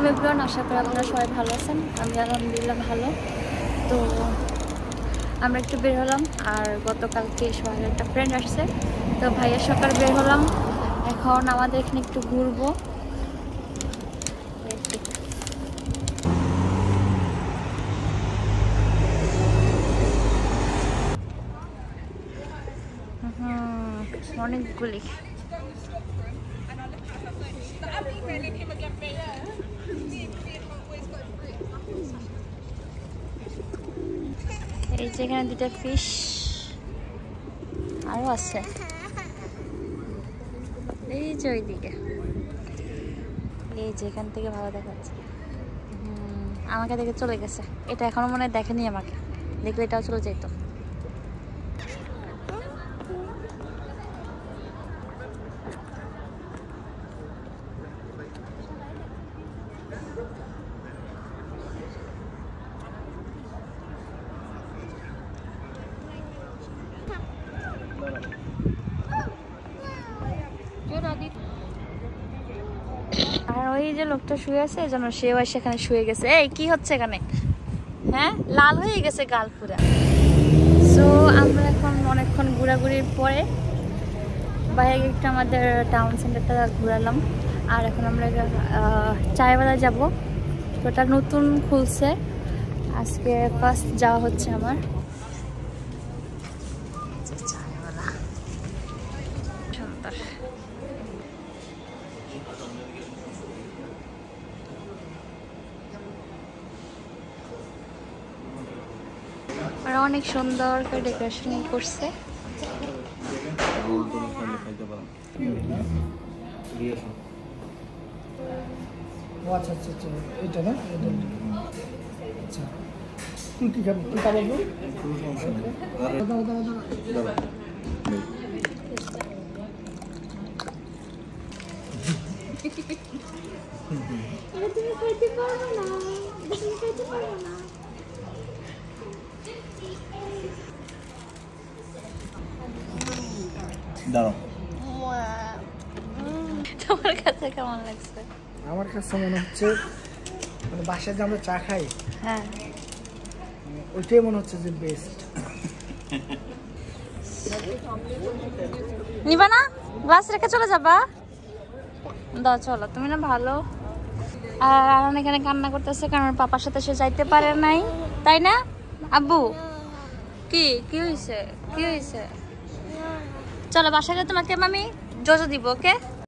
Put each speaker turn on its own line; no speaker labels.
Everyone, আশা করি আপনারা সবাই ভালো আছেন। আমি আলহামদুলিল্লাহ ভালো। তো আমরা একটু বের হলাম, আর গতকালকে সবাই একটা ফ্রেন্ড আসছে, তো ভাইয়ের সকাল বের হলাম। এখন আমাদের এখানে একটু ঘুরবো। অনেকগুলি এই যেখানে দুটা ফিশ আরো আছে, এই যে ওইদিকে, এই যেখান থেকে ভালো দেখাচ্ছে। আমাকে দেখে চলে গেছে, এটা এখনো মনে হয় দেখেনি আমাকে, দেখলে এটাও চলে যেত। আর ওই যে লোকটা শুয়ে আছে, এই জন্য সেও সেখানে শুয়ে গেছে। এই কি হচ্ছে এখানে? হ্যাঁ, লাল হয়ে গেছে গাল পুরা। সো আমরা এখন অনেকক্ষণ ঘোরাঘুরির পরে বাইরে একটু আমাদের টাউন সেন্টারটা ঘুরালাম। আর এখন আমরা চায়বালা যাব, ওটা নতুন খুলছে, আজকে ফার্স্ট যাওয়া হচ্ছে আমার। চায়বালা সুন্দর, আর অনেক সুন্দর করে ডেকোরেশন করছে।
আচ্ছা আচ্ছা আচ্ছা, এটা না, আচ্ছা তুই কি খাবি? তুই খাবো?
তুমি খাইতে পারবে না, তুমি খাইতে পারবে না। তোমার কাছে কেমন লাগছে?
আমার কাছে মনে হচ্ছে মানে বাসায় যে আমরা চা খাই,
হ্যাঁ
ওইটাই মনে হচ্ছে যে বেস্ট।
নিবা না? গ্লাস রেখে চলে যাবা? দাও চলো, তুমি না ভালো। আর আরন এখানে কান্না করতেছে, কারণ ওর পাপার সাথে সে যাইতে পারে নাই, তাই না আব্বু? কি কি হয়েছে? কি হয়েছে? চলো বাসায় গিয়ে তোমাকে মামি জোজো দিব, ওকে?